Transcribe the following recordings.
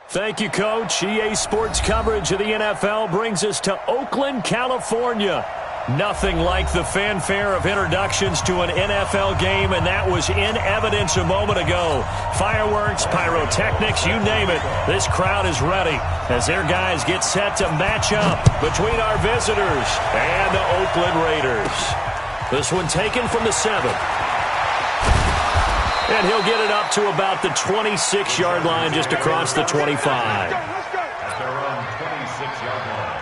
Thank you, Coach. EA Sports coverage of the NFL brings us to Oakland, California. Nothing like the fanfare of introductions to an NFL game, and that was in evidence a moment ago. Fireworks, pyrotechnics, you name it. This crowd is ready as their guys get set to match up between our visitors and the Oakland Raiders. This one taken from the 7. And he'll get it up to about the 26-yard line, just across the 25. At their own 26-yard line.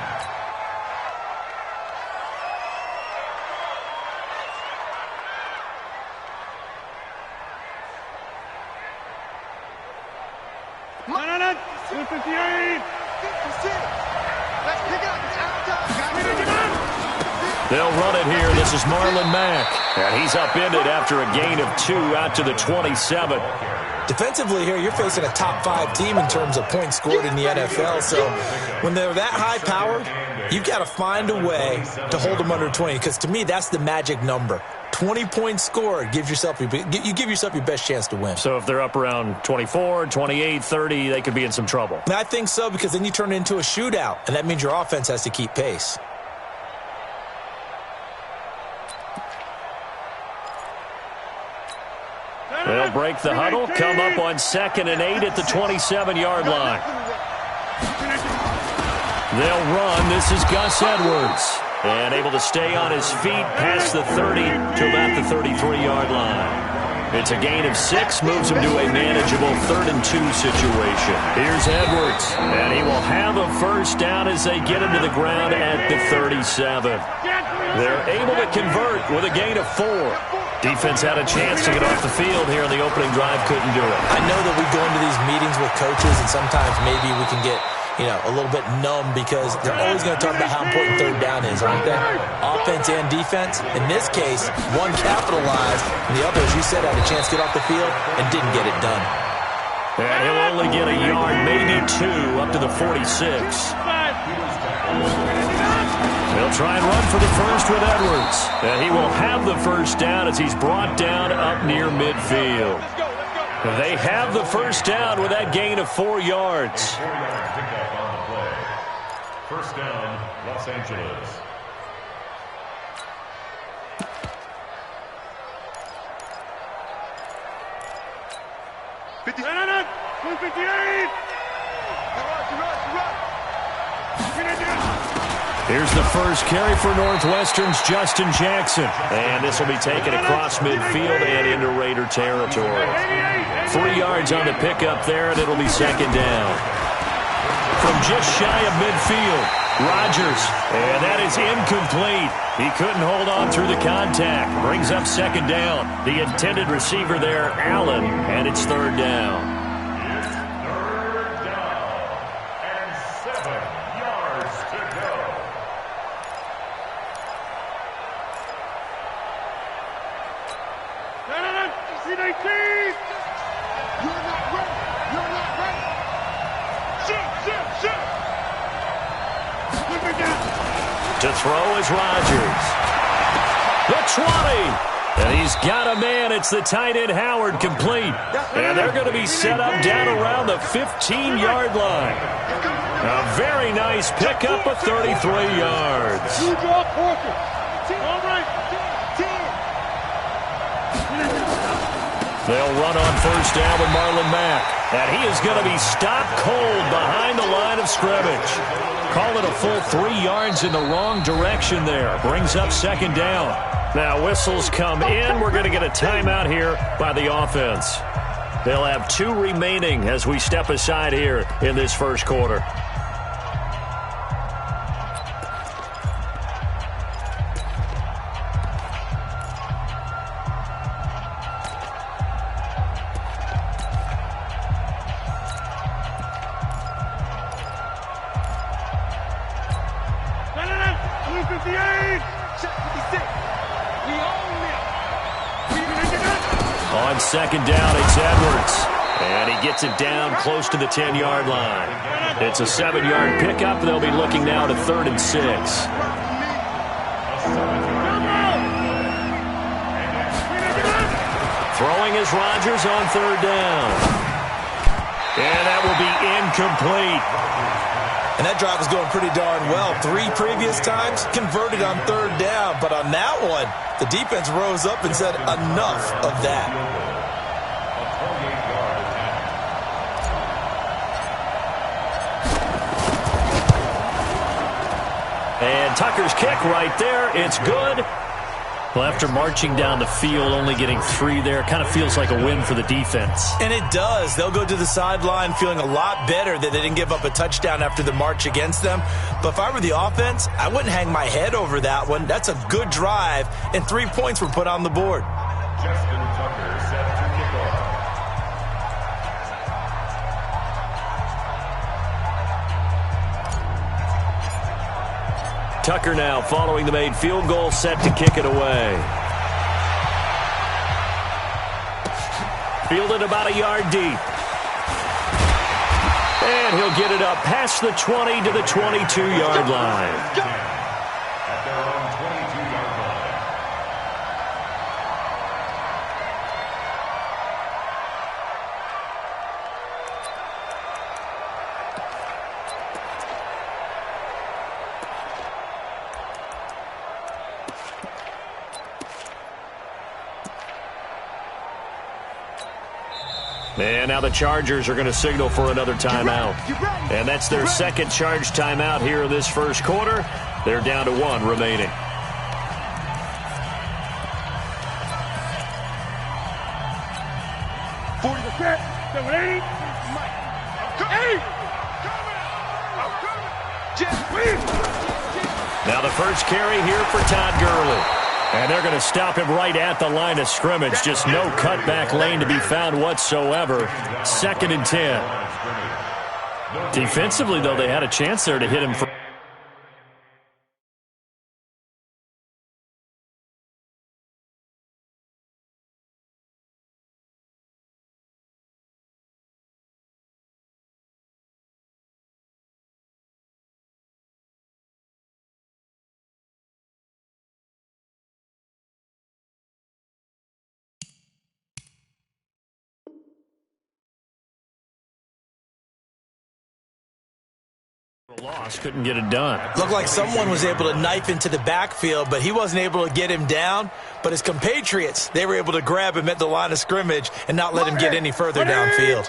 They'll run it here. This is Marlon Mack. And he's upended after a gain of 2 out to the 27. Defensively here, you're facing a top 5 team in terms of points scored in the NFL. So when they're that high-powered, you've got to find a way to hold them under 20. Because to me, that's the magic number. 20 points scored, you give yourself your best chance to win. So if they're up around 24, 28, 30, they could be in some trouble. And I think so, because then you turn it into a shootout, and that means your offense has to keep pace. They'll break the huddle, come up on 2nd and 8 at the 27-yard line. They'll run. This is Gus Edwards. And able to stay on his feet past the 30 to about the 33-yard line. It's a gain of 6, moves him to a manageable 3rd and 2 situation. Here's Edwards, and he will have a first down as they get him to the ground at the 37. They're able to convert with a gain of 4. Defense had a chance to get off the field here in the opening drive, couldn't do it. I know that we go into these meetings with coaches, and sometimes maybe we can get a little bit numb because they're always going to talk about how important 3rd down is, aren't they? Offense and defense. In this case, one capitalized, and the other, as you said, had a chance to get off the field and didn't get it done. And he'll only get a yard, maybe 2, up to the 46. They'll try and run for the first with Edwards. And he will have the first down as he's brought down up near midfield. They have the first down with that gain of 4 yards. 4-yard pickup on the play. First down, Los Angeles. Here's the first carry for Northwestern's Justin Jackson. And this will be taken across midfield and into Raider territory. 3 yards on the pickup there, and it'll be 2nd down. From just shy of midfield, Rodgers. And that is incomplete. He couldn't hold on through the contact. Brings up 2nd down. The intended receiver there, Allen, and it's 3rd down. To throw is Rodgers. The 20. And he's got a man. It's the tight end Howard, complete. And they're going to be set up down around the 15-yard line. A very nice pickup of 33 yards. They'll run on first down with Marlon Mack. And he is going to be stopped cold behind the line of scrimmage. Call it a full 3 yards in the wrong direction there. Brings up 2nd down. Now whistles come in. We're going to get a timeout here by the offense. They'll have 2 remaining as we step aside here in this first quarter. On 2nd down, it's Edwards. And he gets it down close to the 10-yard line. It's a 7-yard pickup. They'll be looking now to 3rd and 6. Throwing is Rodgers on 3rd down. And that will will be incomplete. And that drive was going pretty darn well. 3 previous times, converted on 3rd down. But on that one, the defense rose up and said, enough of that. And Tucker's kick right there. It's good. Well, after marching down the field, only getting 3 there, kind of feels like a win for the defense. And it does. They'll go to the sideline feeling a lot better that they didn't give up a touchdown after the march against them. But if I were the offense, I wouldn't hang my head over that one. That's a good drive, and 3 points were put on the board. Justin Tucker set to kick off. Tucker now following the made field goal, set to kick it away. Fielded about a yard deep. And he'll get it up past the 20 to the 22-yard line. At their own 22-yard line. And now the Chargers are going to signal for another timeout. And that's their second charge timeout here in this first quarter. They're down to 1 remaining. Now the first carry here for Todd Gurley. And they're going to stop him right at the line of scrimmage. Just no cutback lane to be found whatsoever. 2nd and 10. Defensively, though, they had a chance there to hit him for. Loss, couldn't get it done. Looked like someone was able to knife into the backfield, but he wasn't able to get him down. But his compatriots, they were able to grab him at the line of scrimmage and not let him get any further downfield.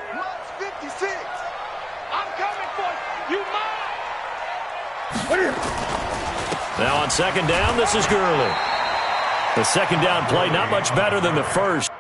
Now on 2nd down, this is Gurley. The 2nd down play, not much better than the first.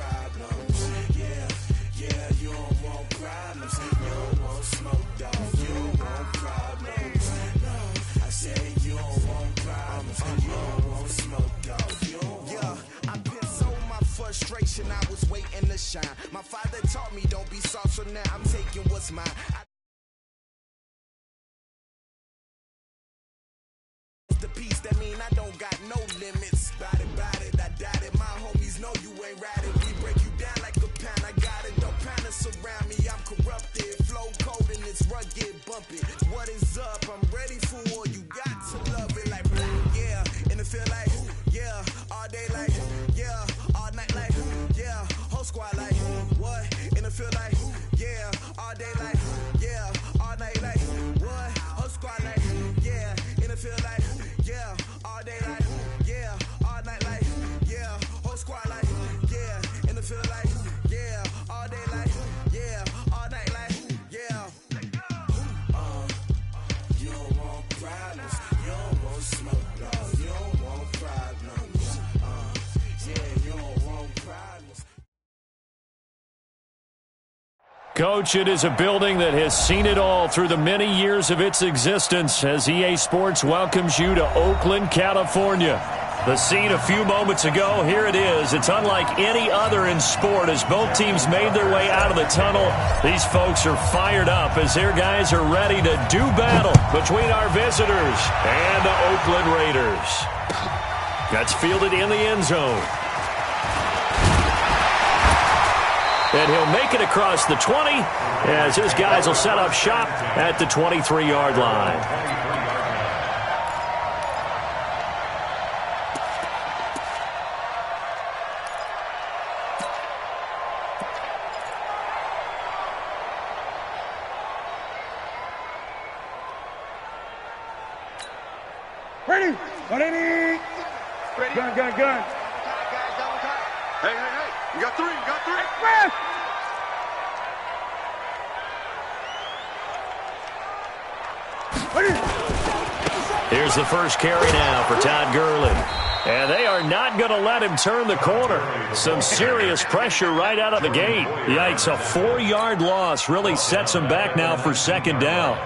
problems. Yeah, you don't want problems. You don't want smoke, dog. You don't want problems. No, I said you don't want problems. You don't want smoke, dog. You don't want. I been so my frustration, I was waiting to shine. My father taught me don't be soft, so now I'm taking what's mine. The peace that mean I don't got no limits. Bout it, I doubt it. My homies know you ain't ride it. We break you down like a pound. I got it. Don't panic around me. I'm corrupted. Flow cold and it's rugged, bumpy. What is up? I'm ready for war. You got to love it like yeah. And it feel like yeah. All day like yeah. All night like yeah. Whole squad like what? And it feel like yeah. All day like yeah. All night like what? Whole squad like yeah. And it feel like yeah, all day like, yeah, all night like, yeah, whole squad like, yeah, in the field like, yeah, all day like, yeah, all night like, yeah. You don't want problems, you don't want smoke, dog, you don't want problems, yeah, you don't want problems. Coach, it is a building that has seen it all through the many years of its existence as EA Sports welcomes you to Oakland, California. The scene a few moments ago, here it is. It's unlike any other in sport as both teams made their way out of the tunnel. These folks are fired up as their guys are ready to do battle between our visitors and the Oakland Raiders. That's fielded in the end zone. And he'll make it across the 20 as his guys will set up shop at the 23-yard line. Ready? Ready? Gun. Hey. You got three. Express! Here's the first carry now for Todd Gurley. And they are not going to let him turn the corner. Some serious pressure right out of the gate. Yikes, a 4-yard loss really sets him back now for second down.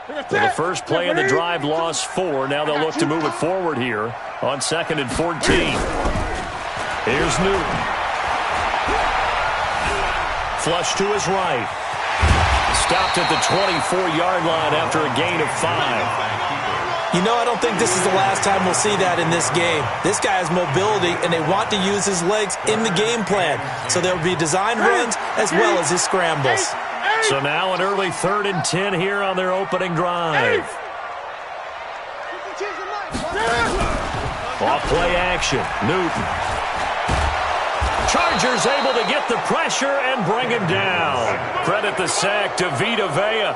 Well, the first play of the drive lost 4. Now they'll look to move it forward here on 2nd and 14. Here's Newton. Flush to his right. Stopped at the 24-yard line after a gain of 5. You know, I don't think this is the last time we'll see that in this game. This guy has mobility, and they want to use his legs in the game plan. So there will be design runs as well as his scrambles. So now an early 3rd and 10 here on their opening drive. Off play action. Newton. Chargers able to get the pressure and bring him down. Credit the sack to Vita Vea.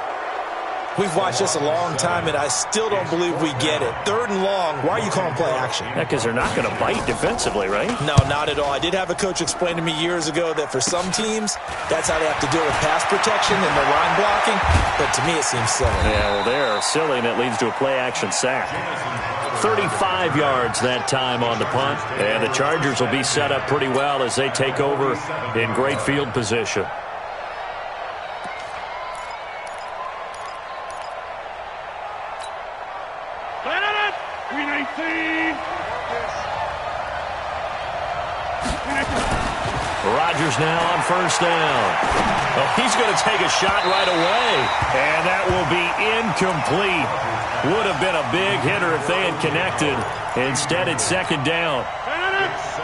We've watched this a long time, and I still don't believe we get it. 3rd and long, why are you calling play action? Yeah, because they're not going to bite defensively, right? No, not at all. I did have a coach explain to me years ago that for some teams, that's how they have to deal with pass protection and their line blocking. But to me, it seems silly. Yeah, well, they're silly, and it leads to a play action sack. 35 yards that time on the punt, and the Chargers will be set up pretty well as they take over in great field position. Rodgers now on first down. Oh, he's going to take a shot right away, and that will be incomplete. Would have been a big hitter if they had connected. Instead, it's second down.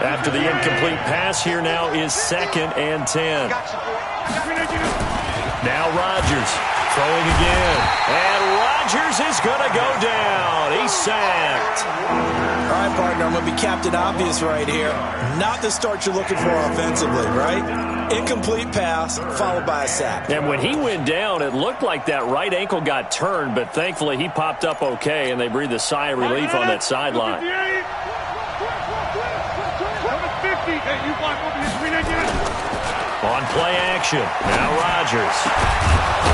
After the incomplete pass, here now is 2nd and 10. Now Rodgers throwing again, and Rodgers is going to go down. He's sacked. All right, partner, I'm going to be Captain Obvious right here. Not the start you're looking for offensively, right? Incomplete pass followed by a sack. And when he went down, it looked like that right ankle got turned, but thankfully he popped up okay, and they breathed a sigh of relief on that sideline. On play action, now Rodgers.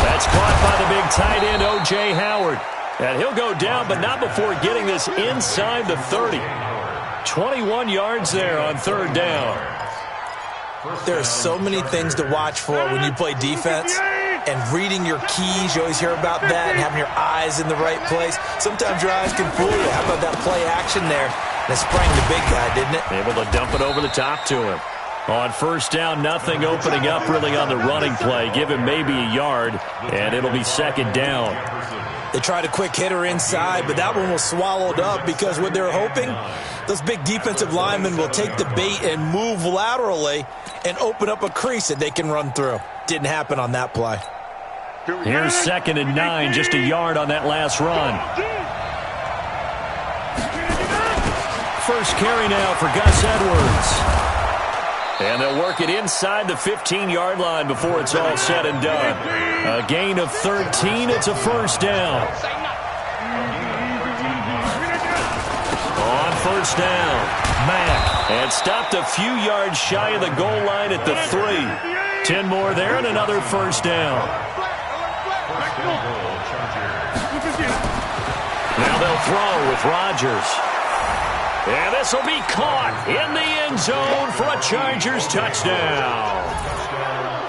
That's caught by the big tight end, O.J. Howard. And he'll go down, but not before getting this inside the 30. 21 yards there on third down. There are so many things to watch for when you play defense. And reading your keys, you always hear about that, and having your eyes in the right place. Sometimes your eyes can fool you. How about that play action there? That sprang the big guy, didn't it? Able to dump it over the top to him. On first down, nothing opening up really on the running play. Give him maybe a yard, and it'll be second down. They tried a quick hitter inside, but that one was swallowed up because what they're hoping, those big defensive linemen will take the bait and move laterally and open up a crease that they can run through. Didn't happen on that play. Here's 2nd and 9, just a yard on that last run. First carry now for Gus Edwards. And they'll work it inside the 15-yard line before it's all said and done. A gain of 13, it's a first down. On first down, Mack. And stopped a few yards shy of the goal line at the 3. 10 more there and another first down. Now they'll throw with Rodgers. And this will be caught in the end zone for a Chargers touchdown.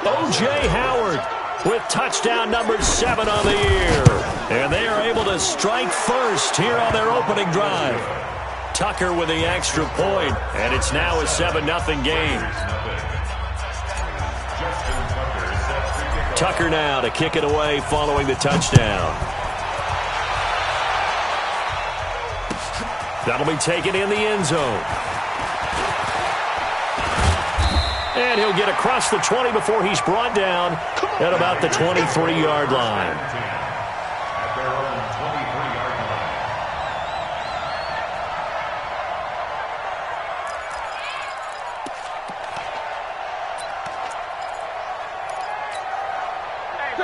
O.J. Howard with touchdown number 7 on the year. And they are able to strike first here on their opening drive. Tucker with the extra point, and it's now a 7-0 game. Tucker now to kick it away following the touchdown. That'll be taken in the end zone. And he'll get across the 20 before he's brought down at about the 23-yard line.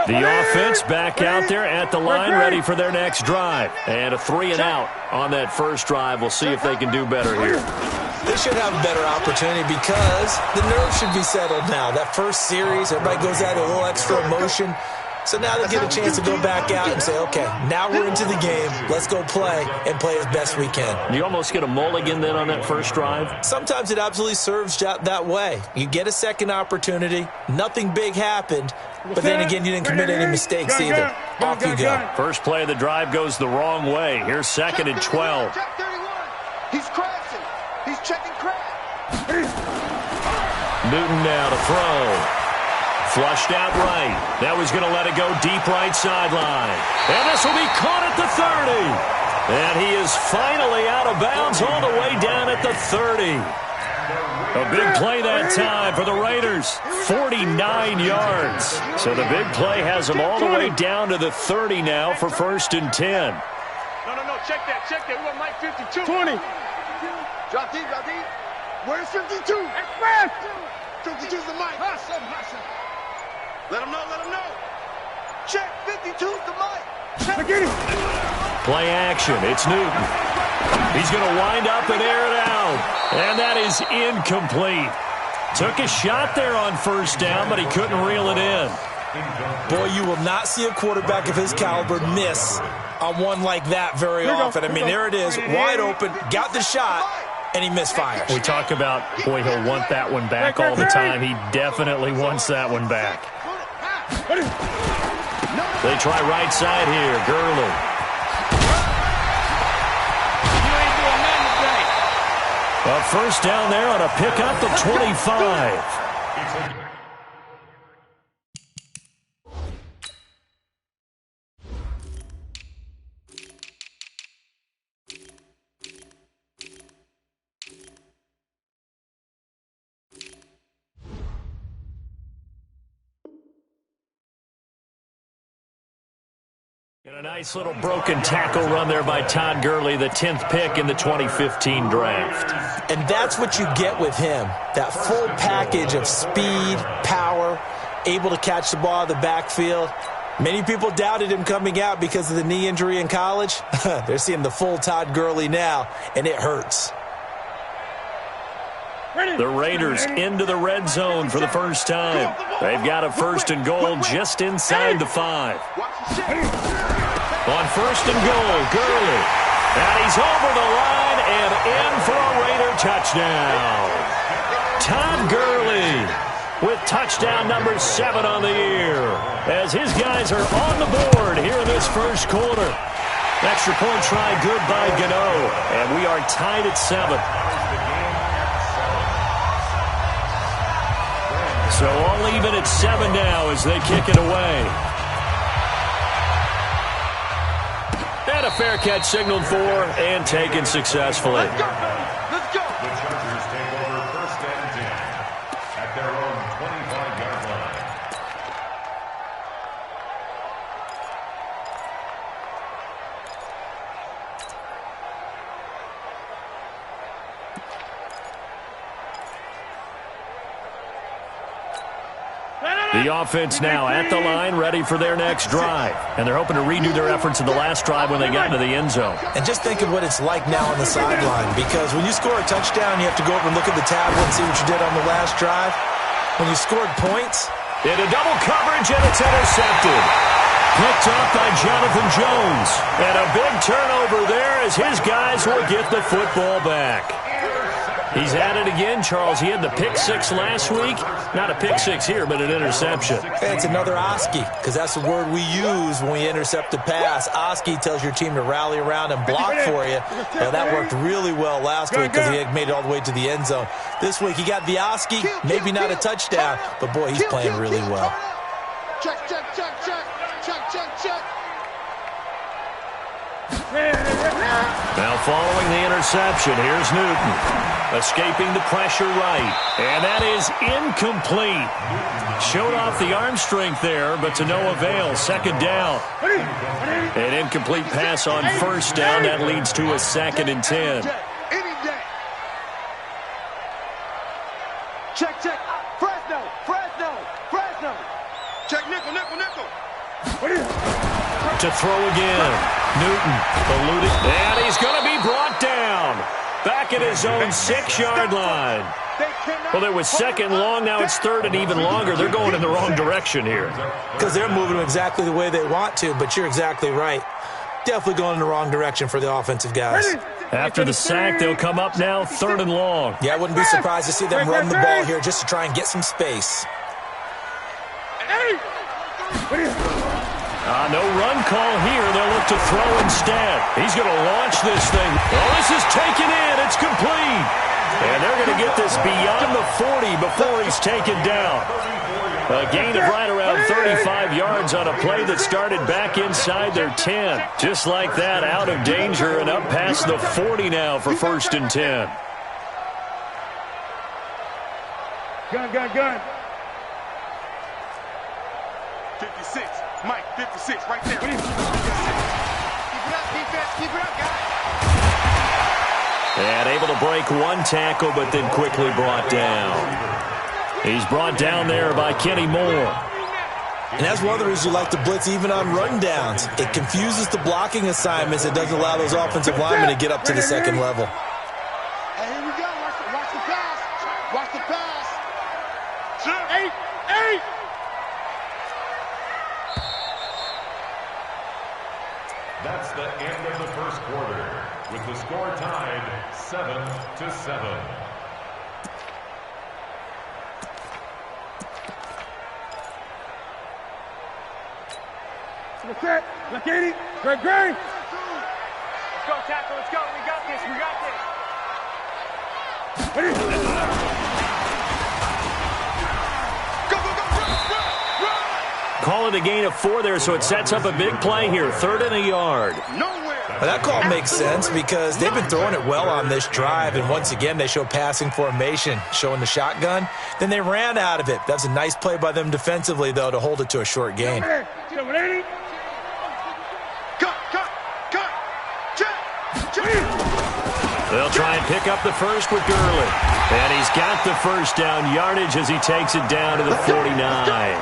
The offense back out there at the line, ready for their next drive. And a 3-and-out on that first drive. We'll see if they can do better here. They should have a better opportunity because the nerves should be settled now. That first series, everybody goes out a little extra emotion. So now they get a chance to go back out and say, okay, now we're into the game. Let's go play and play as best we can. You almost get a mulligan then on that first drive? Sometimes it absolutely serves that way. You get a second opportunity. Nothing big happened. But then again, you didn't commit any mistakes either. Off you go. First play of the drive goes the wrong way. Here's 2nd and 12. Check 31. He's crashing. He's checking crash. Newton now to throw. Flushed out right. Now he's going to let it go deep right sideline. And this will be caught at the 30. And he is finally out of bounds all the way down at the 30. A big play that time for the Raiders. 49 yards. So the big play has them all the way down to the 30 now for 1st and 10. No. Check that. We want Mike 52. 20. Drop deep. Where's 52? Express. 52's the mic. Let him know. Check, 52's the mic. Play action. It's Newton. He's going to wind up and air it out. And that is incomplete. Took a shot there on first down, but he couldn't reel it in. Boy, you will not see a quarterback of his caliber miss on one like that very often. I mean, there it is, wide open, got the shot, and he misfires. We talk about, boy, he'll want that one back all the time. He definitely wants that one back. They try right side here. Gurley. A first down there on a pickup of 25. And a nice little broken tackle run there by Todd Gurley, the 10th pick in the 2015 draft. And that's what you get with him, that full package of speed, power, able to catch the ball out of the backfield. Many people doubted him coming out because of the knee injury in college. They're seeing the full Todd Gurley now, and it hurts. The Raiders into the red zone for the first time. They've got a 1st and goal just inside the 5. On 1st and goal, Gurley. And he's over the line and in for a Raider touchdown. Todd Gurley with touchdown number 7 on the year, as his guys are on the board here in this first quarter. Extra point try good by Gano, and we are tied at 7. So all even at 7 now as they kick it away. And a fair catch signaled for and taken successfully. Let's go, let's go. The Chargers take over 1st and 10 at their own 25-yard line. The offense now at the line, ready for their next drive. And they're hoping to redo their efforts in the last drive when they got into the end zone. And just think of what it's like now on the sideline, because when you score a touchdown, you have to go over and look at the tablet and see what you did on the last drive. When you scored points, into double coverage, and it's intercepted. Picked up by Jonathan Jones. And a big turnover there as his guys will get the football back. He's at it again, Charles. He had the pick 6 last week. Not a pick 6 here, but an interception. It's another Oski, because that's the word we use when we intercept a pass. Oski tells your team to rally around and block for you. Now, that worked really well last week because he made it all the way to the end zone. This week, he got the Oski, maybe not a touchdown, but, boy, he's playing really well. Check, check, check, check, check, check, check. Now following the interception, here's Newton. Escaping the pressure right. And that is incomplete. Showed off the arm strength there, but to no avail. 2nd down. An incomplete pass on 1st down. That leads to a 2nd and 10. Any day. Check, check. Fresno, Fresno, Fresno. Check nickel, nickel, nickel. To throw again. Newton eluded. And he's going to be brought down. Back at his own 6-yard line. Well, it was 2nd long. Now it's 3rd and even longer. They're going in the wrong direction here. Because they're moving exactly the way they want to, but you're exactly right. Definitely going in the wrong direction for the offensive guys. After the sack, they'll come up now 3rd and long. Yeah, I wouldn't be surprised to see them run the ball here just to try and get some space. No run call here. They'll look to throw instead. He's going to launch this thing. Oh, this is taken in. It's complete. And they're going to get this beyond the 40 before he's taken down. A gain of right around 35 yards on a play that started back inside their 10. Just like that, out of danger and up past the 40 now for 1st and 10. Gun, gun, gun. 56. Mike, 56, right there. Keep it up, defense. Keep it up, guys. And able to break one tackle, but then quickly brought down. He's brought down there by Kenny Moore. And that's one of the reasons you like to blitz even on rundowns. It confuses the blocking assignments. It doesn't allow those offensive linemen to get up to the 2nd level. Hey, here we go. Watch the pass. Watch the pass. 8. That's the end of the first quarter, with the score tied 7-7. Look at it. Greg. Let's go, tackle. Let's go. We got this. We got this. Go, go, go. Run. Call it a gain of 4 there, so it sets up a big play here. 3rd and a yard. Nowhere. Well, that call makes sense because they've been throwing it well on this drive, and once again they show passing formation, showing the shotgun. Then they ran out of it. That's a nice play by them defensively, though, to hold it to a short gain. Cut. Check. They'll try and pick up the first with Gurley. And he's got the 1st down yardage as he takes it down to the 49.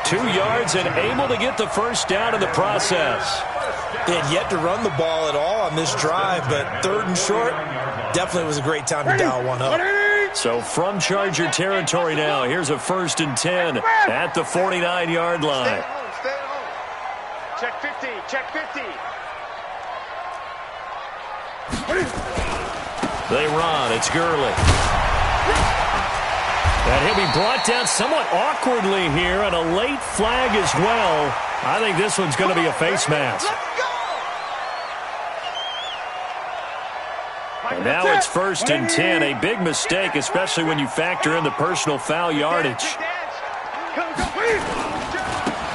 2 yards and able to get the 1st down in the process. They had yet to run the ball at all on this drive, but 3rd and short definitely was a great time to dial one up. So from Charger territory now, here's a 1st and 10 at the 49-yard line. Stay at home. Check 50. Check 50. They run. It's Gurley. And he'll be brought down somewhat awkwardly here, and a late flag as well. I think this one's going to be a face mask. And now it's 1st and 10. A big mistake, especially when you factor in the personal foul yardage.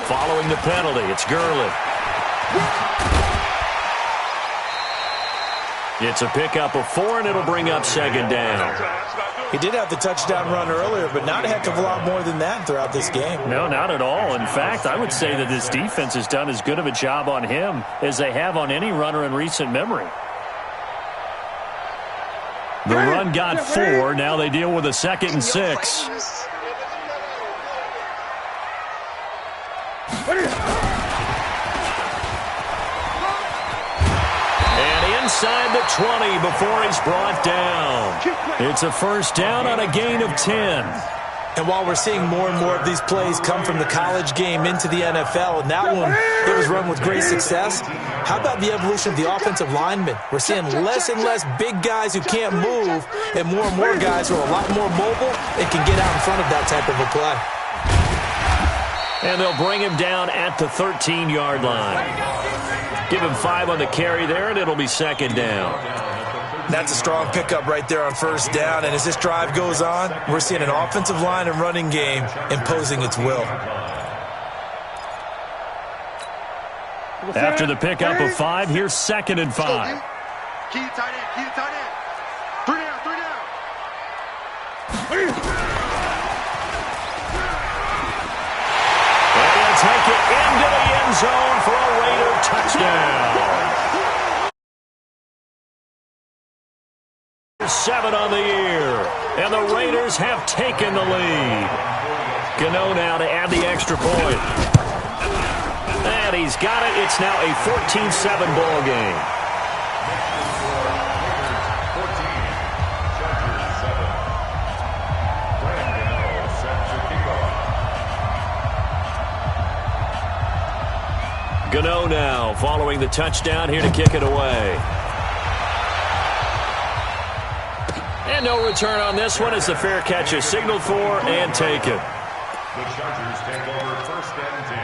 Following the penalty, it's Gurley. It's a pickup of 4, and it'll bring up 2nd down. He did have the touchdown run earlier, but not a heck of a lot more than that throughout this game. No, not at all. In fact, I would say that this defense has done as good of a job on him as they have on any runner in recent memory. The run got 4. Now they deal with a 2nd and 6. And inside the 20 before he's brought down. It's a 1st down on a gain of 10. And while we're seeing more and more of these plays come from the college game into the NFL, and that one, it was run with great success, how about the evolution of the offensive linemen? We're seeing less and less big guys who can't move and more guys who are a lot more mobile and can get out in front of that type of a play. And they'll bring him down at the 13-yard line. Give him 5 on the carry there, and it'll be 2nd down. That's a strong pickup right there on 1st down, and as this drive goes on, we're seeing an offensive line and running game imposing its will. After the pickup of 5, here's 2nd and 5. Key tight end. Key tight end. 3 down. 3 down. And he'll take it into the end zone for a Raider touchdown. 7 on the year, and the Raiders have taken the lead. Gano now to add the extra point. And he's got it. It's now a 14-7 ball game. Gano now following the touchdown here to kick it away. And no return on this one as the fair catch is signaled for and taken. The Chargers take over 1st and 10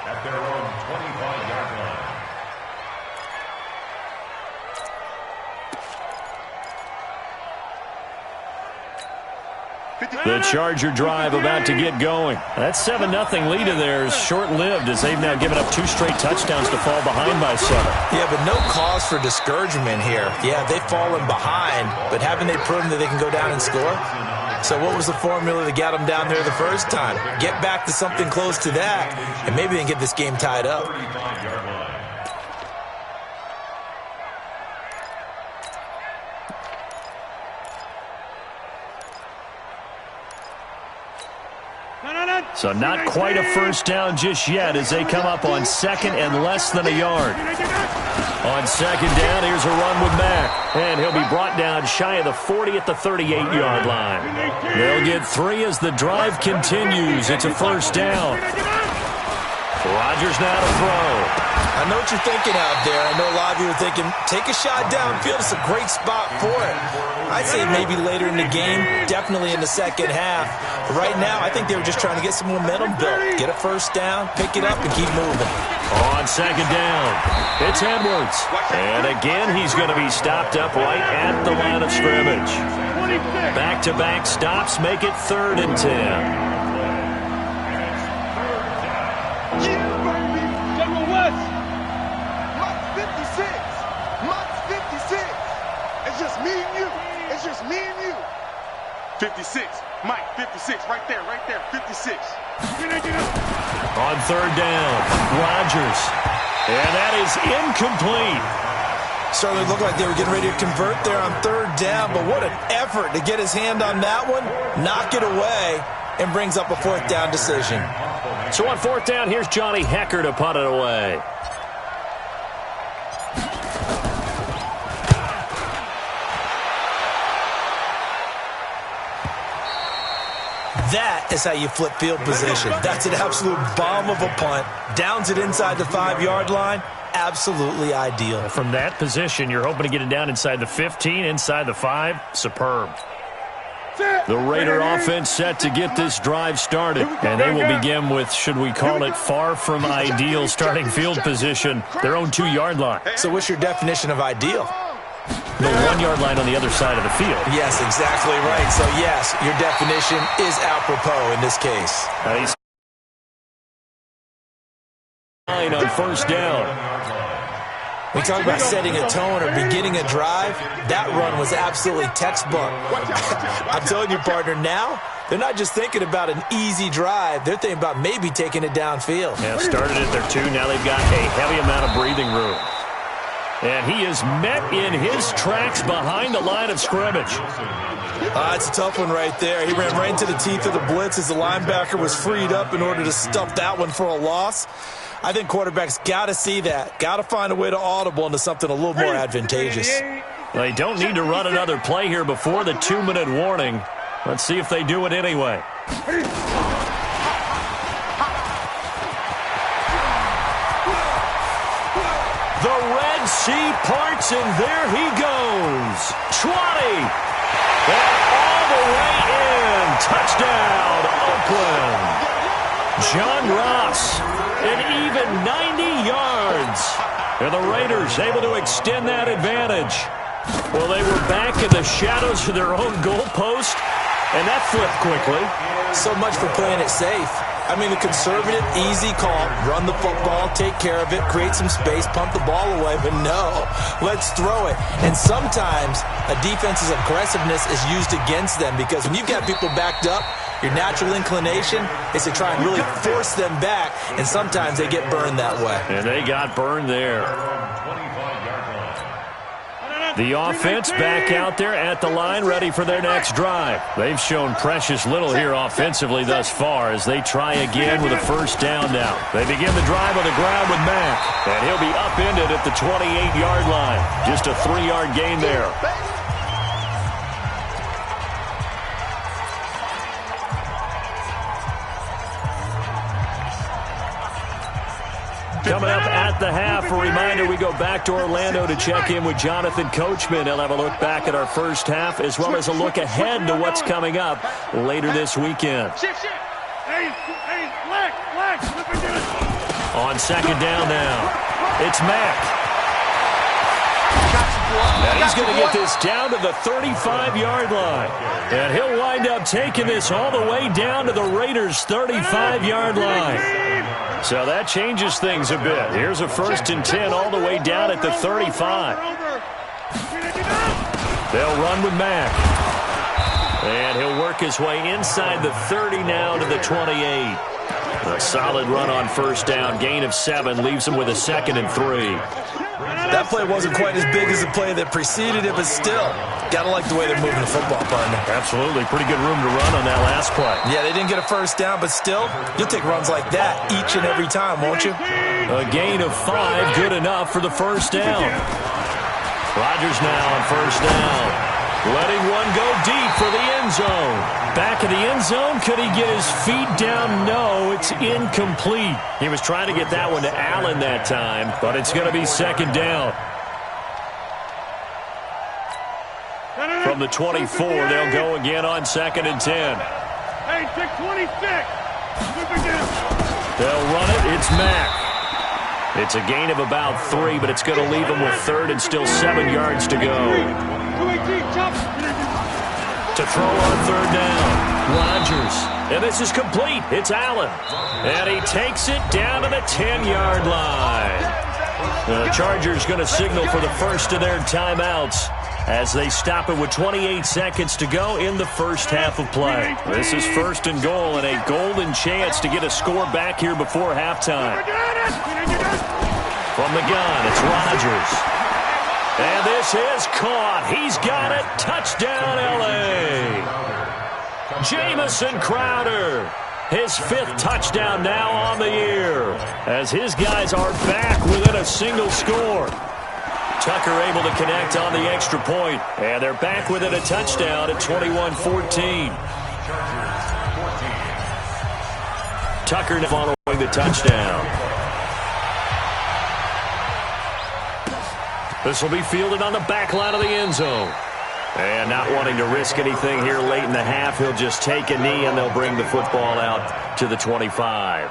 at their own 25-yard line. The Charger drive about to get going. That 7-0 lead of theirs short-lived as they've now given up 2 straight touchdowns to fall behind by 7. Yeah, but no cause for discouragement here. Yeah, they've fallen behind, but haven't they proven that they can go down and score? So what was the formula that got them down there the first time? Get back to something close to that, and maybe they can get this game tied up. So not quite a 1st down just yet as they come up on 2nd and less than a yard. On 2nd down, here's a run with Mack. And he'll be brought down shy of the 40 at the 38-yard line. They'll get 3 as the drive continues. It's a 1st down. Rodgers now to throw. I know what you're thinking out there. I know a lot of you are thinking, take a shot downfield. It's a great spot for it. I'd say maybe later in the game, definitely in the second half. But right now, I think they were just trying to get some momentum built. Get a 1st down, pick it up, and keep moving. On 2nd down, it's Edwards. And again, he's going to be stopped up right at the line of scrimmage. Back-to-back stops make it 3rd and 10. Mott's 56. It's just me and you. It's just me and you. 56. Mike, 56. Right there, 56. On 3rd down, Rodgers. And that is incomplete. Certainly looked like they were getting ready to convert there on 3rd down, but what an effort to get his hand on that one, knock it away, and brings up a 4th down decision. So on 4th down, here's Johnny Hekker to punt it away. That is how you flip field position. That's an absolute bomb of a punt. Downs it inside the 5-yard line. Absolutely ideal. From that position, you're hoping to get it down inside the 15, inside the 5. Superb. The Raider offense set to get this drive started. And they will begin with, should we call it, far from ideal starting field position, their own 2-yard line. So what's your definition of ideal? The 1-yard line on the other side of the field. Yes, exactly right. So, yes, your definition is apropos in this case. He's on first down. We talk about setting a tone or beginning a drive. That run was absolutely textbook. I'm telling you, partner, now they're not just thinking about an easy drive. They're thinking about maybe taking it downfield. Yeah, started at their 2. Now they've got a heavy amount of breathing room. And he is met in his tracks behind the line of scrimmage. It's a tough one right there. He ran right into the teeth of the blitz as the linebacker was freed up in order to stuff that one for a loss. I think quarterbacks got to see that. Got to find a way to audible into something a little more advantageous. They don't need to run another play here before the 2-minute warning. Let's see if they do it anyway. The Red Sea parts, and there he goes. 20. And all the way in. Touchdown, Oakland. John Ross, an even 90 yards. And the Raiders able to extend that advantage. Well, they were back in the shadows of their own goalpost, and that flipped quickly. So much for playing it safe. I mean, the conservative, easy call, run the football, take care of it, create some space, pump the ball away, but no, let's throw it. And sometimes a defense's aggressiveness is used against them because when you've got people backed up, your natural inclination is to try and really force them back, and sometimes they get burned that way. And they got burned there. The offense back out there at the line, ready for their next drive. They've shown precious little here offensively thus far as they try again with a first down now. They begin the drive on the ground with Mack, and he'll be upended at the 28-yard line. Just a 3-yard gain there. Coming up at the half, a reminder, we go back to Orlando to check in with Jonathan Coachman. He'll have a look back at our first half as well as a look ahead to what's coming up later this weekend. On second down now, it's Mack. Now he's going to get this down to the 35-yard line. And he'll wind up taking this all the way down to the Raiders' 35-yard line. So that changes things a bit. Here's a 1st and 10 all the way down at the 35. They'll run with Mack. And he'll work his way inside the 30 now to the 28. A solid run on first down. Gain of 7 leaves him with a 2nd and 3. That play wasn't quite as big as the play that preceded it, but still, got to like the way they're moving the football, partner. Absolutely. Pretty good room to run on that last play. Yeah, they didn't get a first down, but still, you'll take runs like that each and every time, won't you? A gain of 5, good enough for the first down. Rodgers now on first down. Letting one go deep for the end zone. Back of the end zone. Could he get his feet down? No, it's incomplete. He was trying to get that one to Allen that time, but it's going to be second down. From the 24, they'll go again on 2nd and 10. Hey, pick 26. They'll run it. It's Mack. It's a gain of about 3, but it's going to leave him with 3rd and still 7 yards to go. To throw on 3rd down, Rodgers. And this is complete. It's Allen. And he takes it down to the 10-yard line. The Chargers going to signal for the first of their timeouts as they stop it with 28 seconds to go in the first half of play. This is 1st and goal and a golden chance to get a score back here before halftime. From the gun, it's Rodgers. And this is caught. He's got it. Touchdown, L.A. Jamison Crowder. His 5th touchdown now on the year as his guys are back within a single score. Tucker able to connect on the extra point, and they're back within a touchdown at 21-14. Tucker following the touchdown. This will be fielded on the back line of the end zone. And not wanting to risk anything here late in the half, he'll just take a knee and they'll bring the football out to the 25.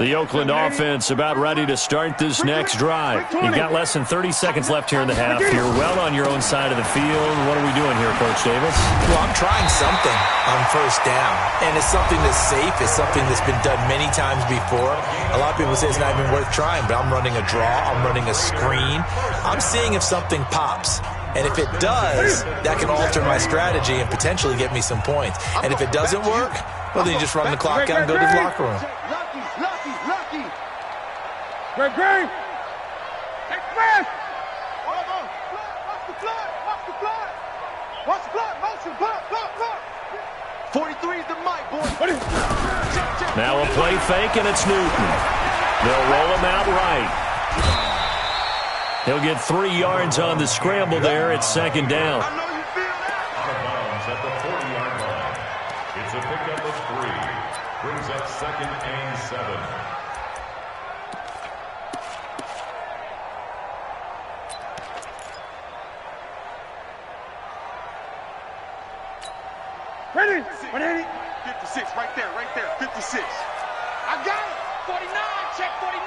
The Oakland offense about ready to start this next drive. You've got less than 30 seconds left here in the half. You're well on your own side of the field. What are we doing here, Coach Davis? Well, I'm trying something on first down, and it's something that's safe. It's something that's been done many times before. A lot of people say it's not even worth trying, but I'm running a draw. I'm running a screen. I'm seeing if something pops. And if it does, that can alter my strategy and potentially get me some points. And if it doesn't work, well, then you just run the clock out and go to the locker room. Great. Take fast. Watch the blood. Watch the blood. Motion. Blood. 43 is the mic, boy. Now a play fake, and it's Newton. They'll roll him out right. He'll get 3 yards on the scramble there at second down. Out of bounds at the 40-yard line. It's a pickup of 3. Brings up 2nd and 7. Ready? 56, right there, 56. I got it. 49, check 49.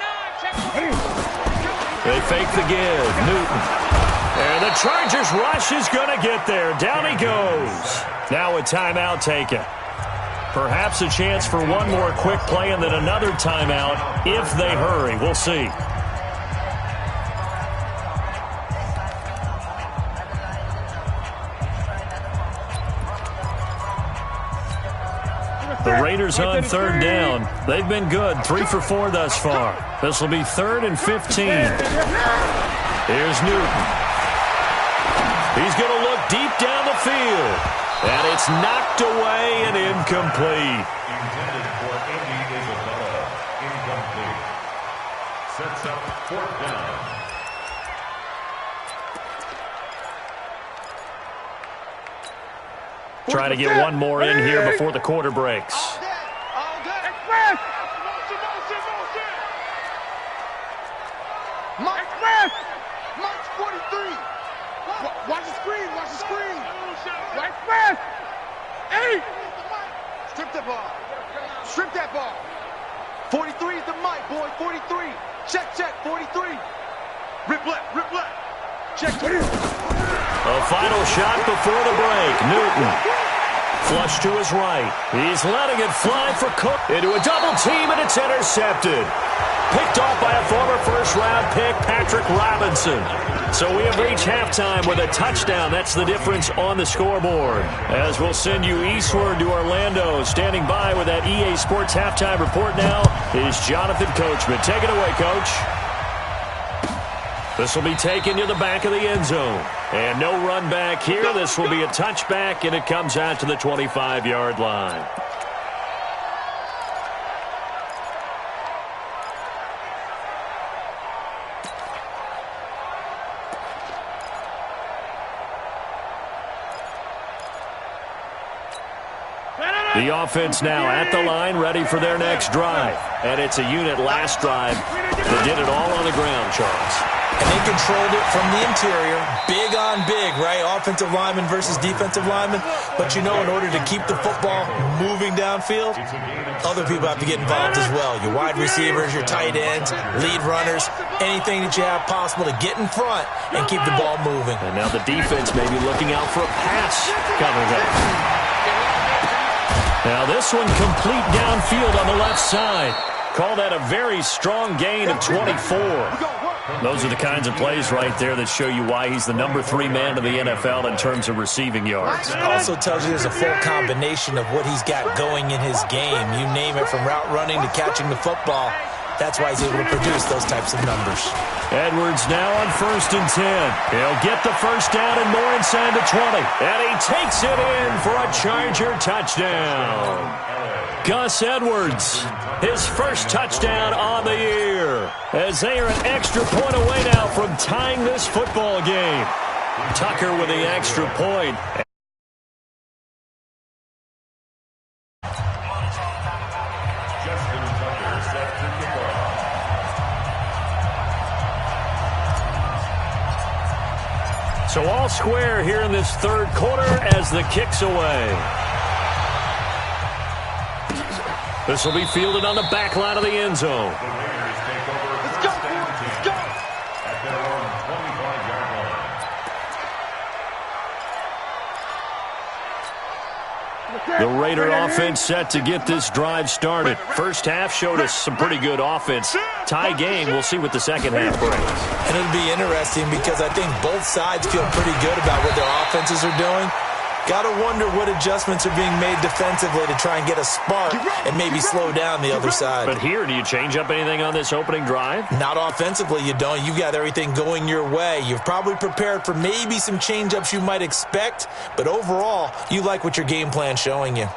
They fake the give. Newton. And the Chargers rush is going to get there. Down he goes. Now a timeout taken. Perhaps a chance for one more quick play and then another timeout if they hurry. We'll see. The Raiders on third down. They've been good. 3 for 4 thus far. This will be 3rd and 15. Here's Newton. He's going to look deep down the field. And it's knocked away and incomplete. Intended for Andy Isabella. Incomplete. Sets up 4th down. Trying to get one more in here before the quarter breaks. All day. Express. Express. March 43. Watch the screen. Express. 8. Strip that ball. 43 is the mic, boy. 43. Check, 43. Rip left. Check. A final shot before the break. Newton. Flush to his right. He's letting it fly for Cook. Into a double team, and it's intercepted. Picked off by a former first-round pick, Patrick Robinson. So we have reached halftime with a touchdown. That's the difference on the scoreboard. As we'll send you eastward to Orlando. Standing by with that EA Sports halftime report now is Jonathan Coachman. Take it away, Coach. This will be taken to the back of the end zone. And no run back here. This will be a touchback, and it comes out to the 25-yard line. The offense now at the line, ready for their next drive. And it's a unit last drive that did it all on the ground, Charles. And they controlled it from the interior, big on big, right? Offensive lineman versus defensive lineman. But you know, in order to keep the football moving downfield, other people have to get involved as well. Your wide receivers, your tight ends, lead runners, anything that you have possible to get in front and keep the ball moving. And now the defense may be looking out for a pass coming up. Now this one complete downfield on the left side. Call that a very strong gain of 24. Those are the kinds of plays right there that show you why he's the number 3 man in the NFL in terms of receiving yards. It also tells you there's a full combination of what he's got going in his game. You name it, from route running to catching the football. That's why he's able to produce those types of numbers. Edwards now on 1st and 10. He'll get the first down and more inside the 20. And he takes it in for a Charger touchdown. Gus Edwards, his first touchdown on the year, as they are an extra point away now from tying this football game. Tucker with the extra point. So all square here in this third quarter as the kick's away. This will be fielded on the back line of the end zone. Let's go. Let's go. At their own 25-yard line. The Raider offense set to get this drive started. First half showed us some pretty good offense. Tie game, we'll see what the second half brings. And it'll be interesting because I think both sides feel pretty good about what their offenses are doing. Got to wonder what adjustments are being made defensively to try and get a spark and maybe slow down the other side. But here, do you change up anything on this opening drive? Not offensively, you don't. You've got everything going your way. You've probably prepared for maybe some change-ups you might expect, but overall, you like what your game plan's showing you.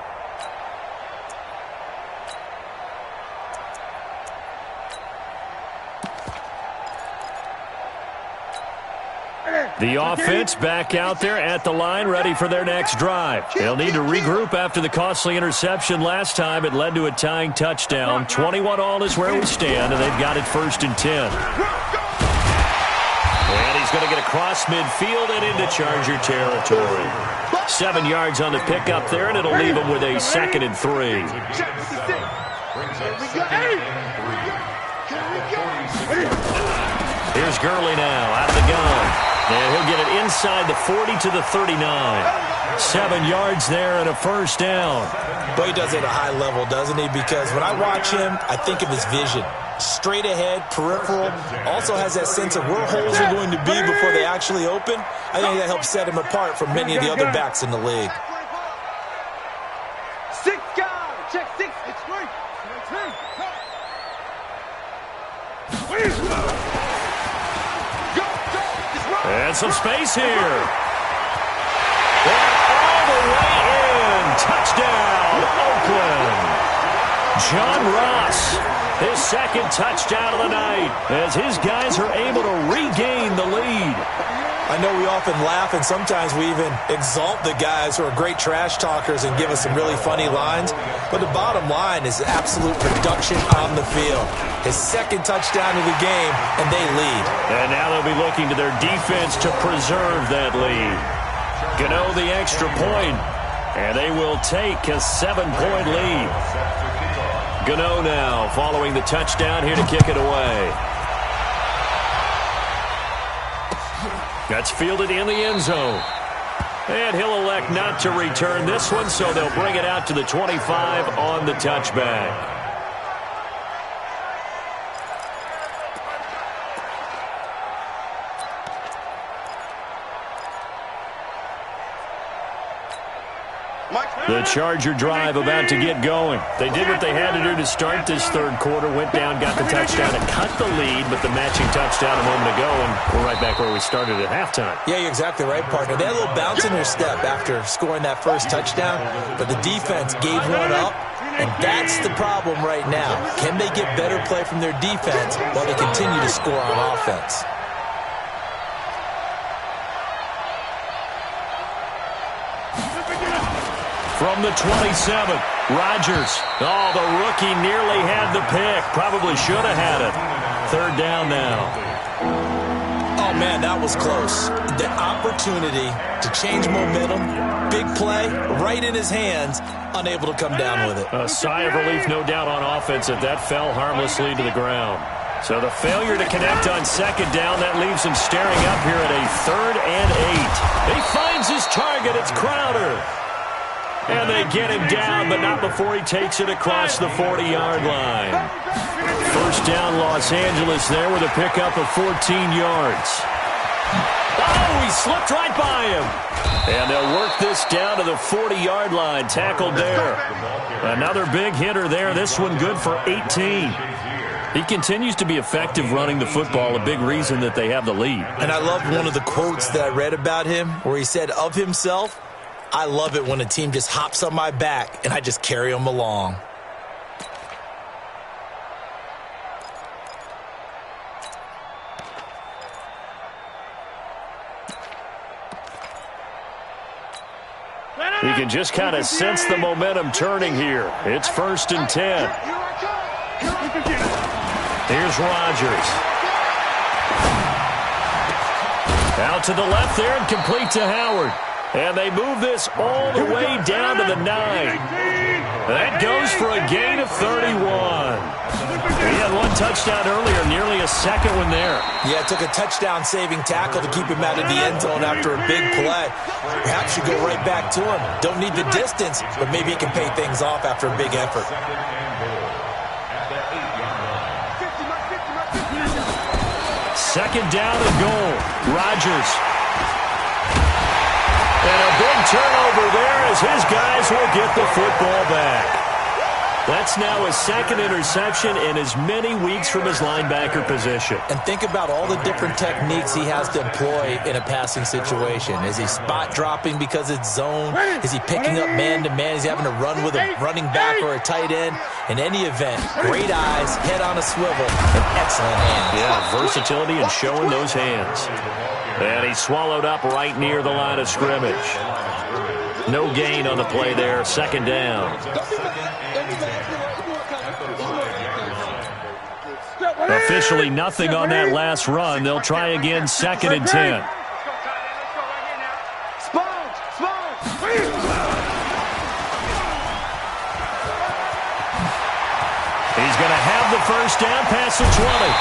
The offense back out there at the line, ready for their next drive. They'll need to regroup after the costly interception last time. It led to a tying touchdown. 21-all is where we stand, and they've got it 1st and 10. And he's going to get across midfield and into Charger territory. 7 yards on the pickup there, and it'll leave him with a 2nd and 3. Here's Gurley now out of the gun. And he'll get it inside the 40 to the 39. 7 yards there and a first down. But he does it at a high level, doesn't he? Because when I watch him, I think of his vision. Straight ahead, peripheral. Also has that sense of where holes are going to be before they actually open. I think that helps set him apart from many of the other backs in the league. 6 guys. Check 6. It's right. And some space here. And all the way in. Touchdown, Oakland. John Ross, his 2nd touchdown of the night, as his guys are able to regain the lead. I know we often laugh, and sometimes we even exalt the guys who are great trash talkers and give us some really funny lines. But the bottom line is absolute production on the field. His 2nd touchdown of the game, and they lead. And now they'll be looking to their defense to preserve that lead. Gano the extra point, and they will take a 7-point lead. Gano now following the touchdown here to kick it away. That's fielded in the end zone. And he'll elect not to return this one, so they'll bring it out to the 25 on the touchback. The Charger drive about to get going. They did what they had to do to start this third quarter, went down, got the touchdown, and cut the lead, but the matching touchdown a moment ago, and we're right back where we started at halftime. Yeah, you're exactly right, partner. They had a little bounce in their step after scoring that first touchdown, but the defense gave one up, and that's the problem right now. Can they get better play from their defense while they continue to score on offense? From the 27, Rodgers. Oh, the rookie nearly had the pick. Probably should have had it. 3rd down now. Oh, man, that was close. The opportunity to change momentum, big play, right in his hands, unable to come down with it. A sigh of relief, no doubt, on offense that fell harmlessly to the ground. So the failure to connect on 2nd down, that leaves him staring up here at a 3rd and 8. He finds his target. It's Crowder. And they get him down, but not before he takes it across the 40-yard line. First down, Los Angeles there with a pickup of 14 yards. Oh, he slipped right by him. And they'll work this down to the 40-yard line, tackled there. Another big hitter there, this one good for 18. He continues to be effective running the football, a big reason that they have the lead. And I loved one of the quotes that I read about him where he said of himself, "I love it when a team just hops on my back and I just carry them along." You can just kind of sense the momentum turning here. It's 1st and 10. Here's Rodgers. Out to the left there and complete to Howard. And they move this all the way down to the 9. That goes for a gain of 31. He had one touchdown earlier, nearly a second one there. Yeah, it took a touchdown-saving tackle to keep him out of the end zone after a big play. Perhaps you go right back to him. Don't need the distance, but maybe he can pay things off after a big effort. Second down and goal. Rodgers. And a big turnover there as his guys will get the football back. That's now his second interception in as many weeks from his linebacker position. And think about all the different techniques he has to employ in a passing situation. Is he spot dropping because it's zone? Is he picking up man-to-man? Is he having to run with a running back or a tight end? In any event, great eyes, head on a swivel, and excellent hands. Yeah, versatility and showing those hands. And he's swallowed up right near the line of scrimmage. No gain on the play there, second down. Officially nothing on that last run. They'll try again, 2nd and 10. He's going to have the first down past the 20.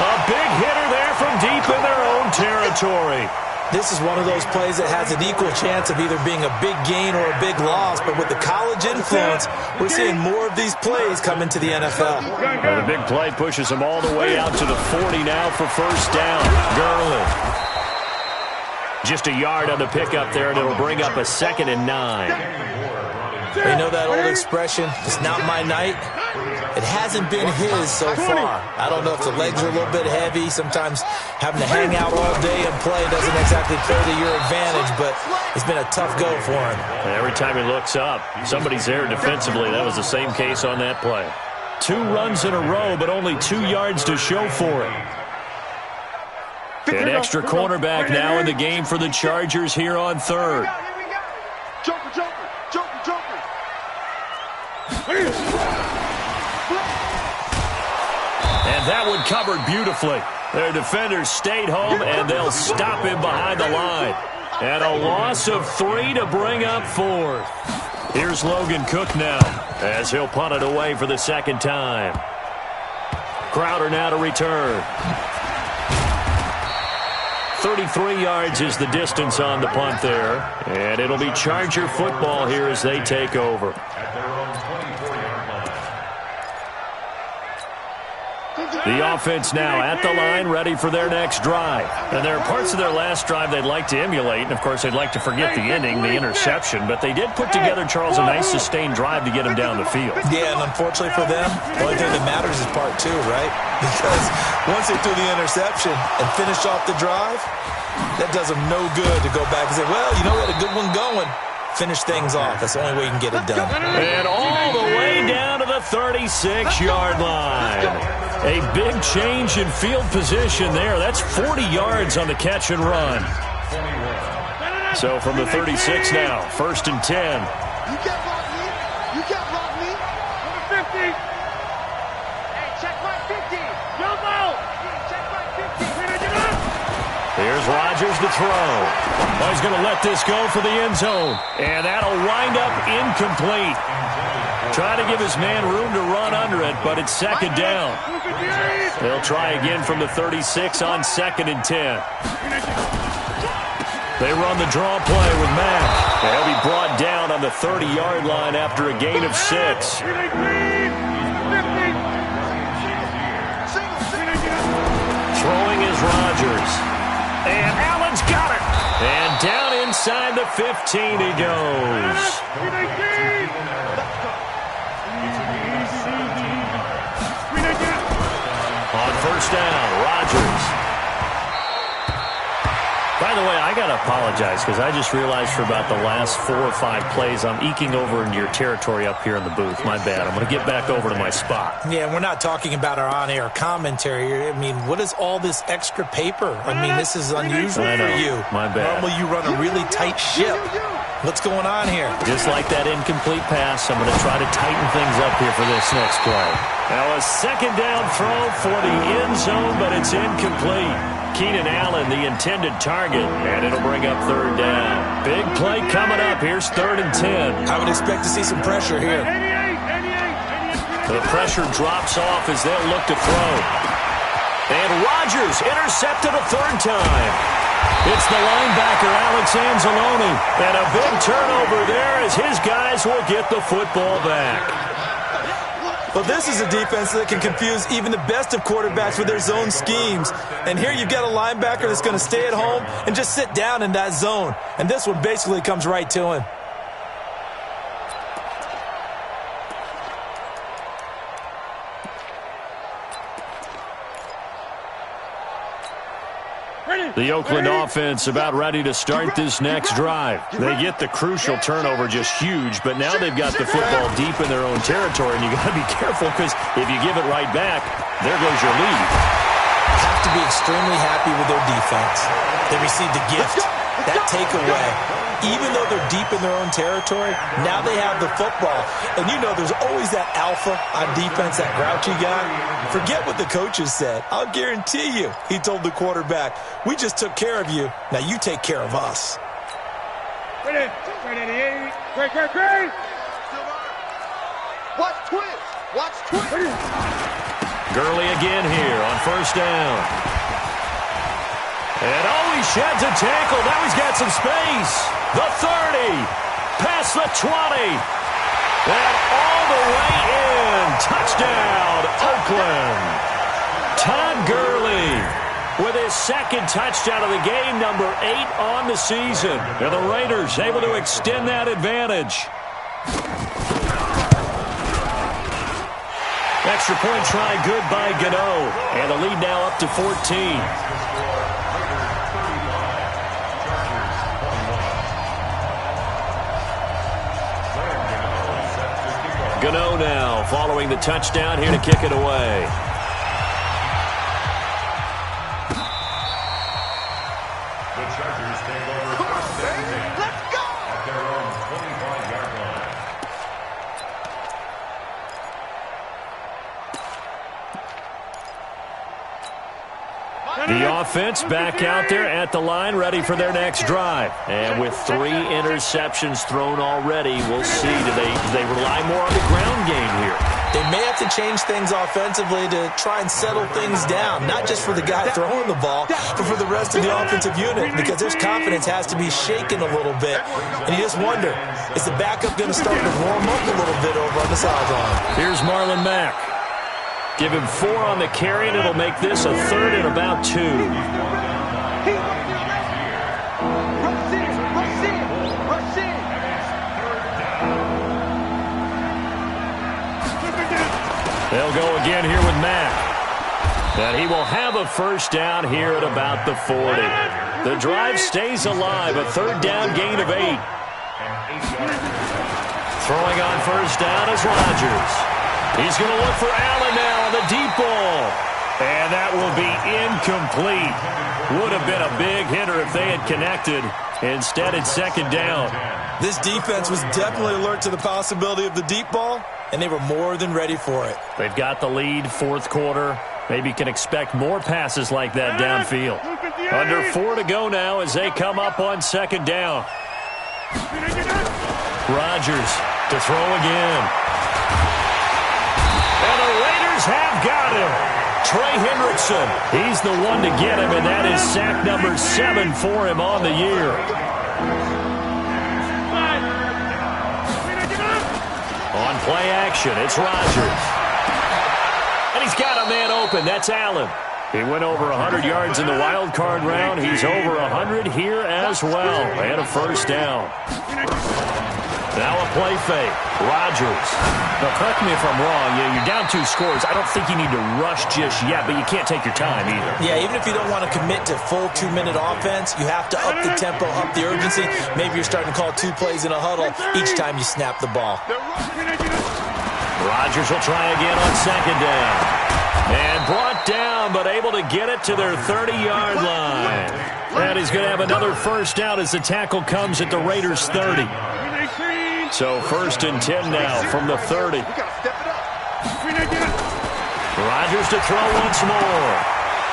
A big hitter there from deep in their own territory. This is one of those plays that has an equal chance of either being a big gain or a big loss, but with the college influence, we're seeing more of these plays come into the NFL. The big play pushes him all the way out to the 40 now for first down. Garland. Just a yard on the pickup there, and it'll bring up a 2nd and 9. You know that old expression, it's not my night? It hasn't been his so far. I don't know if the legs are a little bit heavy. Sometimes having to hang out all day and play doesn't exactly play to your advantage, but it's been a tough go for him. Every time he looks up, somebody's there defensively. That was the same case on that play. 2 runs in a row, but only 2 yards to show for it. An extra cornerback now in the game for the Chargers here on 3rd. Joker, Joker, Joker, Joker. And that one covered beautifully. Their defenders stayed home, and they'll stop him behind the line. And a loss of 3 to bring up 4th. Here's Logan Cook now as he'll punt it away for the second time. Crowder now to return. 33 yards is the distance on the punt there. And it'll be Charger football here as they take over. The offense now at the line, ready for their next drive. And there are parts of their last drive they'd like to emulate. And, of course, they'd like to forget the ending, the interception. But they did put together, Charles, a nice sustained drive to get them down the field. Yeah, and unfortunately for them, the only thing that matters is part 2, right? Because once they threw the interception and finished off the drive, that does them no good to go back and say, well, you know, we had a good one going. Finish things off. That's the only way you can get it done. And all the way down to the 36-yard line. A big change in field position there. That's 40 yards on the catch and run. So from the 36 now, 1st and 10. You can't block me. You can't block me. Number 50. Hey, check my 50. Jump out. Check my 50. Here's Rodgers to throw. Oh, he's going to let this go for the end zone. And that'll wind up incomplete. Trying to give his man room to run under it, but it's 2nd down. They'll try again from the 36 on 2nd and 10. They run the draw play with Mack. They'll be brought down on the 30-yard line after a gain of 6. Throwing is Rodgers. And Allen's got it. And down inside the 15 he goes. first down. Rodgers. By the way, I got to apologize because I just realized for about the last 4 or 5 plays, I'm eking over into your territory up here in the booth. My bad. I'm going to get back over to my spot. Yeah, we're not talking about our on-air commentary here. I mean, what is all this extra paper? I mean, this is unusual for you. My bad. Normally you run a really tight ship. What's going on here? Just like that incomplete pass, I'm going to try to tighten things up here for this next play. Now a second down throw for the end zone, but it's incomplete. Keenan Allen, the intended target, and it'll bring up third down. Big play coming up. Here's 3rd and 10. I would expect to see some pressure here. The pressure drops off as they'll look to throw. And Rodgers intercepted a 3rd time. It's the linebacker, Alex Anzalone. And a big turnover there as his guys will get the football back. Well, this is a defense that can confuse even the best of quarterbacks with their zone schemes. And here you've got a linebacker that's going to stay at home and just sit down in that zone. And this one basically comes right to him. The Oakland offense about ready to start this next drive. They get the crucial turnover, just huge, but now they've got the football deep in their own territory, and you got to be careful because if you give it right back, there goes your lead. Have to be extremely happy with their defense. They received a gift, that takeaway. Even though they're deep in their own territory, now they have the football. And you know there's always that alpha on defense, that grouchy guy. Forget what the coaches said. I'll guarantee you, he told the quarterback, we just took care of you. Now you take care of us. Great. Watch twist. Watch twist. Gurley again here on first down. And he sheds a tackle. Now he's got some space. The 30. Past the 20. And all the way in. Touchdown, Oakland. Todd Gurley with his 2nd touchdown of the game, number 8 on the season. And the Raiders able to extend that advantage. Extra point try good by Gano. And the lead now up to 14. Gano now following the touchdown here to kick it away. The Chargers take over first and 10 at their own 25-yard line. The offense back out there at the line, ready for their next drive. And with 3 interceptions thrown already, we'll see. Do they rely more on the ground game here? They may have to change things offensively to try and settle things down, not just for the guy throwing the ball, but for the rest of the offensive unit, because their confidence has to be shaken a little bit. And you just wonder, is the backup going to start to warm up a little bit over on the sideline? Here's Marlon Mack. Give him 4 on the carry, and it'll make this a 3rd and about 2. They'll go again here with Mack. And he will have a first down here at about the 40. The drive stays alive, a 3rd down gain of 8. Throwing on first down is Rodgers. He's going to look for Allen now on the deep ball. And that will be incomplete. Would have been a big hitter if they had connected. Instead, it's 2nd down. This defense was definitely alert to the possibility of the deep ball, and they were more than ready for it. They've got the lead, 4th quarter. Maybe can expect more passes like that downfield. Under 4 to go now as they come up on 2nd down. Rodgers to throw again. And the Raiders have got him. Trey Hendrickson, he's the one to get him, and that is sack number 7 for him on the year. On play action, it's Rodgers. And he's got a man open. That's Allen. He went over 100 yards in the wild card round. He's over 100 here as well. And a first down. Now a play fake. Rodgers. Now, correct me if I'm wrong. You're down 2 scores. I don't think you need to rush just yet, but you can't take your time either. Yeah, even if you don't want to commit to full 2-minute offense, you have to up the tempo, up the urgency. Maybe you're starting to call 2 plays in a huddle each time you snap the ball. Rodgers will try again on 2nd down. And brought down, but able to get it to their 30-yard line. And he's going to have another first down as the tackle comes at the Raiders' 30. So 1st and 10 now from the 30. Rodgers to throw once more.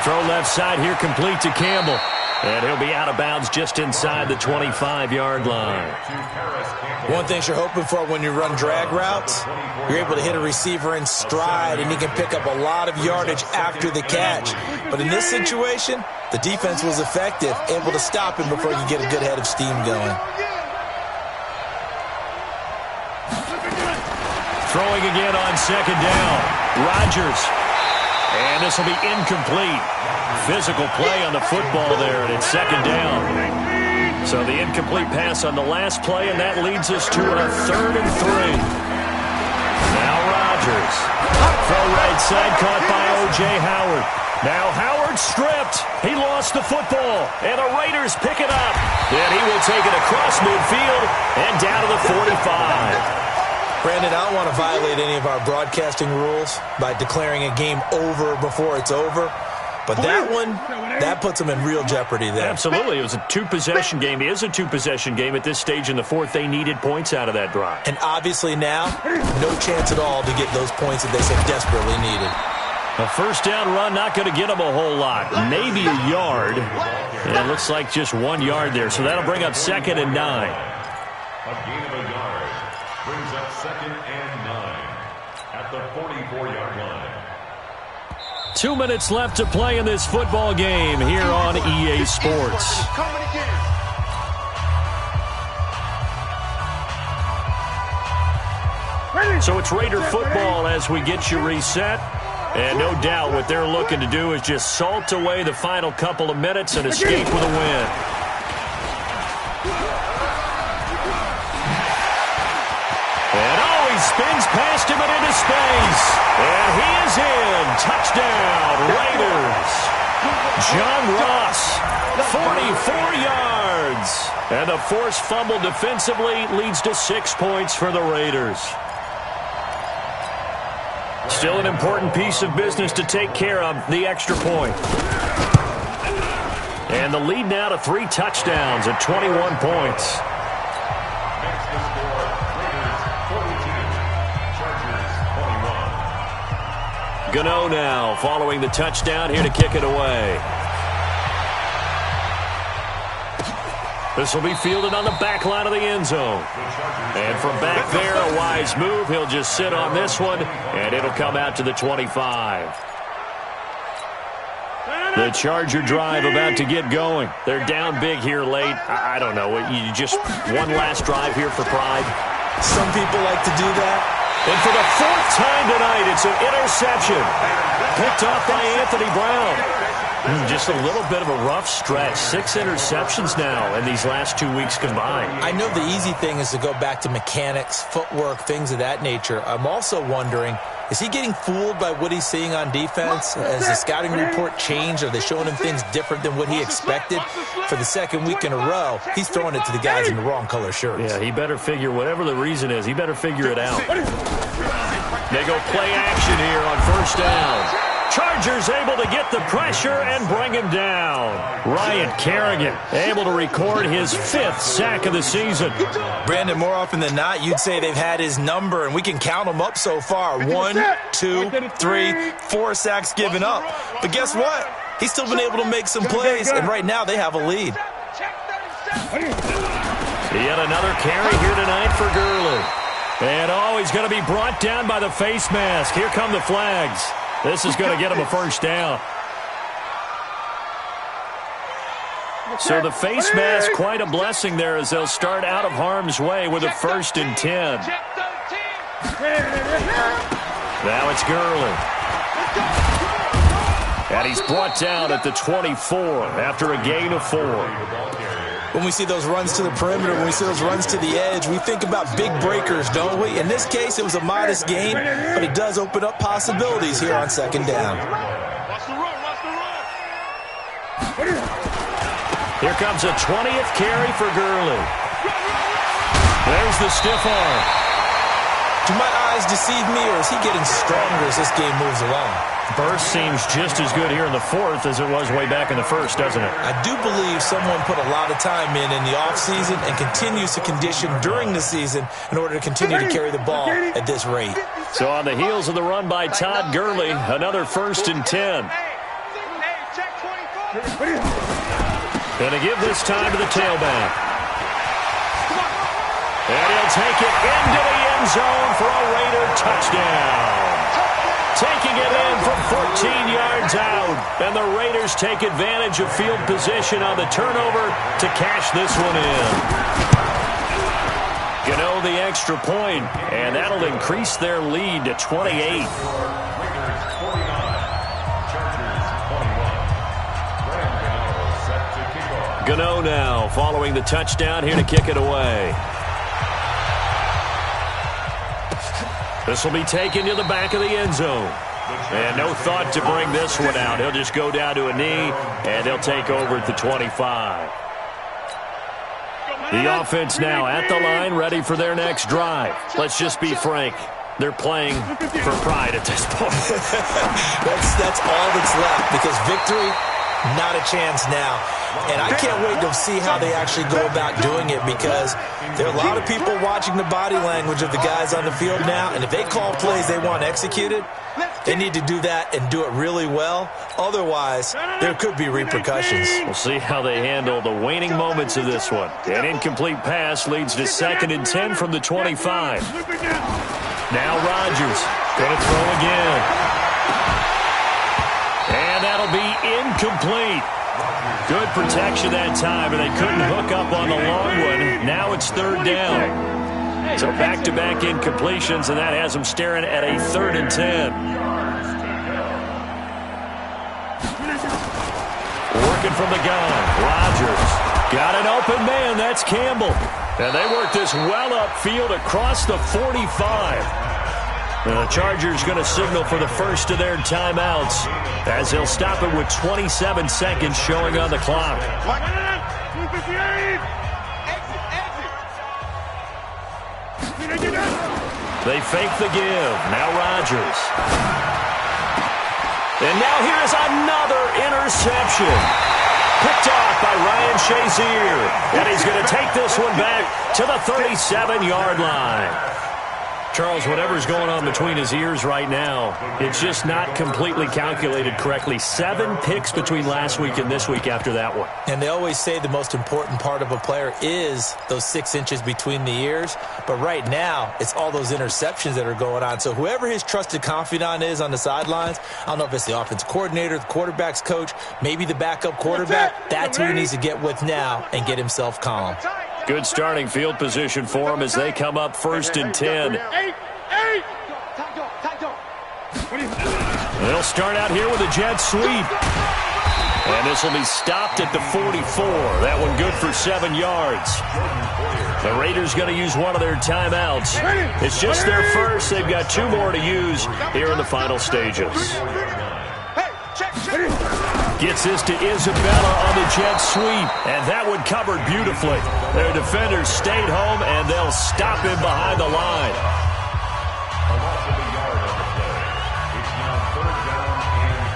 Throw left side here, complete to Campbell. And he'll be out of bounds just inside the 25-yard line. One thing you're hoping for when you run drag routes, you're able to hit a receiver in stride, and he can pick up a lot of yardage after the catch. But in this situation, the defense was effective, able to stop him before you get a good head of steam going. Throwing again on 2nd down. Rodgers. And this will be incomplete. Physical play on the football there, and it's 2nd down. So the incomplete pass on the last play, and that leads us to a 3rd and 3. Now Rodgers. Throw right side, caught by O.J. Howard. Now Howard stripped. He lost the football, and the Raiders pick it up. And he will take it across midfield and down to the 45. Brandon, I don't want to violate any of our broadcasting rules by declaring a game over before it's over. But that one, that puts them in real jeopardy there. Absolutely. It was a 2-possession game. It is a 2-possession game at this stage in the 4th. They needed points out of that drive. And obviously now, no chance at all to get those points that they so desperately needed. A first down run, not going to get them a whole lot. Maybe a yard. And it looks like just 1 yard there. So that'll bring up 2nd and 9. A gain of a yard brings up 2nd and 9 at the 44-yard line. 2 minutes left to play in this football game here on EA Sports. So it's Raider football as we get you reset. And no doubt what they're looking to do is just salt away the final couple of minutes and escape with a win. And he spins past him and into space. And he is in. Touchdown, Raiders. John Ross, 44 yards. And a forced fumble defensively leads to 6 points for the Raiders. Still an important piece of business to take care of, the extra point. And the lead now to 3 touchdowns at 21 points. Gano now following the touchdown here to kick it away. This will be fielded on the back line of the end zone. And from back there, a wise move. He'll just sit on this one, and it'll come out to the 25. The Charger drive about to get going. They're down big here late. I don't know. You just one last drive here for pride. Some people like to do that. And for the 4th time tonight, it's an interception. Picked off by Anthony Brown. Just a little bit of a rough stretch. 6 interceptions now in these last 2 weeks combined. I know the easy thing is to go back to mechanics, footwork, things of that nature. I'm also wondering, is he getting fooled by what he's seeing on defense? Has the scouting report changed? Are they showing him things different than what he expected? For the 2nd week in a row, he's throwing it to the guys in the wrong color shirts. Yeah, he better figure, whatever the reason is, he better figure it out. They go play action here on 1st down. Chargers able to get the pressure and bring him down. Ryan Kerrigan able to record his 5th sack of the season. Brandon, more often than not, you'd say they've had his number, and we can count them up so far. 1, 2, 3, 4 sacks given up. But guess what? He's still been able to make some plays, and right now they have a lead. Yet another carry here tonight for Gurley. And he's going to be brought down by the face mask. Here come the flags. This is going to get him a first down. So the face mask, quite a blessing there as they'll start out of harm's way with a 1st and 10. Now it's Gurley. And he's brought down at the 24 after a gain of 4. when we see those runs to the perimeter, when we see those runs to the edge, we think about big breakers, don't we? In this case, it was a modest gain, but it does open up possibilities here on second down. Watch the run, watch the run. Here comes a 20th carry for Gurley. There's the stiff arm. Do my eyes deceive me, or is he getting stronger as this game moves along? Burst seems just as good here in the fourth as it was way back in the first, doesn't it? I do believe someone put a lot of time in the offseason and continues to condition during the season in order to continue to carry the ball at this rate. So on the heels of the run by Todd Gurley, another 1st and 10. Hey, check 24. Going to give this time to the tailback. And he'll take it into the end zone for a Raider touchdown. Taking it in from 14 yards out. And the Raiders take advantage of field position on the turnover to cash this one in. Gano the extra point, and that'll increase their lead to 28. Raiders 49, Chargers 21. Set to kick off. Gano now following the touchdown here to kick it away. This will be taken to the back of the end zone. And no thought to bring this one out. He'll just go down to a knee, and they'll take over at the 25. The offense now at the line, ready for their next drive. Let's just be frank. They're playing for pride at this point. That's all that's left, because victory, not a chance now. And I can't wait to see how they actually go about doing it, because there are a lot of people watching the body language of the guys on the field now, and if they call plays they want executed, they need to do that and do it really well. Otherwise, there could be repercussions. We'll see how they handle the waning moments of this one. An incomplete pass leads to 2nd and 10 from the 25. Now Rodgers going to throw again. And that'll be incomplete. Good protection that time, and they couldn't hook up on the long one. Now it's 3rd down. So back-to-back incompletions, and that has them staring at a 3rd and 10. Working from the gun, Rodgers. Got an open man, that's Campbell. And they work this well upfield across the 45. The Chargers going to signal for the first of their timeouts as they'll stop it with 27 seconds showing on the clock. They fake the give. Now Rodgers. And now here is another interception. Picked off by Ryan Shazier. And he's going to take this one back to the 37-yard line. Charles, whatever's going on between his ears right now, it's just not completely calculated correctly. 7 picks between last week and this week after that one. And they always say the most important part of a player is those 6 inches between the ears. But right now, it's all those interceptions that are going on. So whoever his trusted confidant is on the sidelines, I don't know if it's the offensive coordinator, the quarterback's coach, maybe the backup quarterback, that's who he needs to get with now and get himself calm. Good starting field position for them as they come up 1st and 10. They'll start out here with a jet sweep. And this will be stopped at the 44. That one good for 7 yards. The Raiders going to use one of their timeouts. It's just their first. They've got 2 more to use here in the final stages. Gets this to Isabella on the jet sweep, and that one covered beautifully. Their defenders stayed home, and they'll stop him behind the line. A loss of a yard on the play. It's now 3rd down and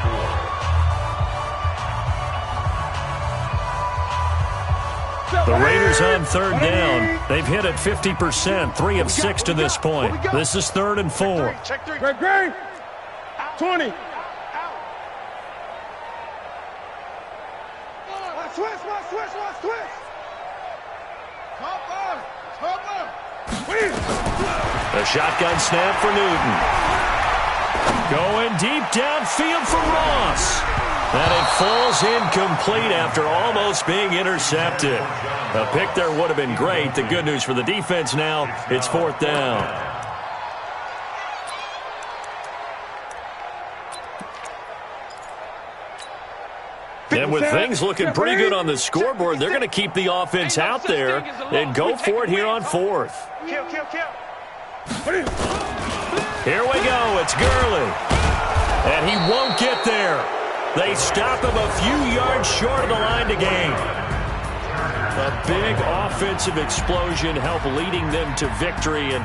4. The Raiders on 3rd down. They've hit it 50%, 3 of 6 to this point. This is 3rd and 4. Check 3. Great. 20. A shotgun snap for Newton. Going deep downfield for Ross. And it falls incomplete after almost being intercepted. A pick there would have been great. The good news for the defense now, it's 4th down. And with things looking pretty good on the scoreboard, they're going to keep the offense out there and go for it here on fourth. Kill. Here we go. It's Gurley. And he won't get there. They stop him a few yards short of the line to gain. A big offensive explosion helped leading them to victory. And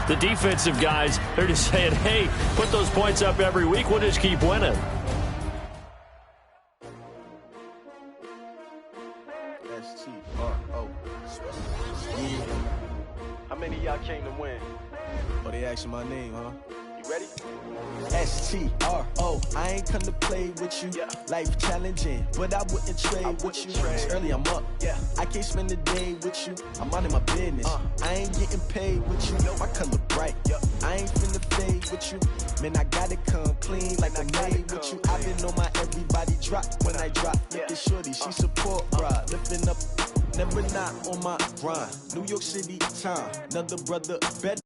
the defensive guys, they're just saying, hey, put those points up every week. We'll just keep winning. S-T-R-O. How many of y'all came to win? Oh, they asking my name, huh? You ready? S-T-R-O. I ain't come to play with you. Life challenging, but I wouldn't trade with you. It's early, I'm up. I can't spend the day with you. I'm out of my business. I ain't getting paid with you. My color bright. I ain't finna fade with you. Man, I gotta come clean like I made with you. I've been on my everybody drop when I drop. Look at shorty, she support, bruh. Lifting up, never not on my grind. New York City time. Another brother better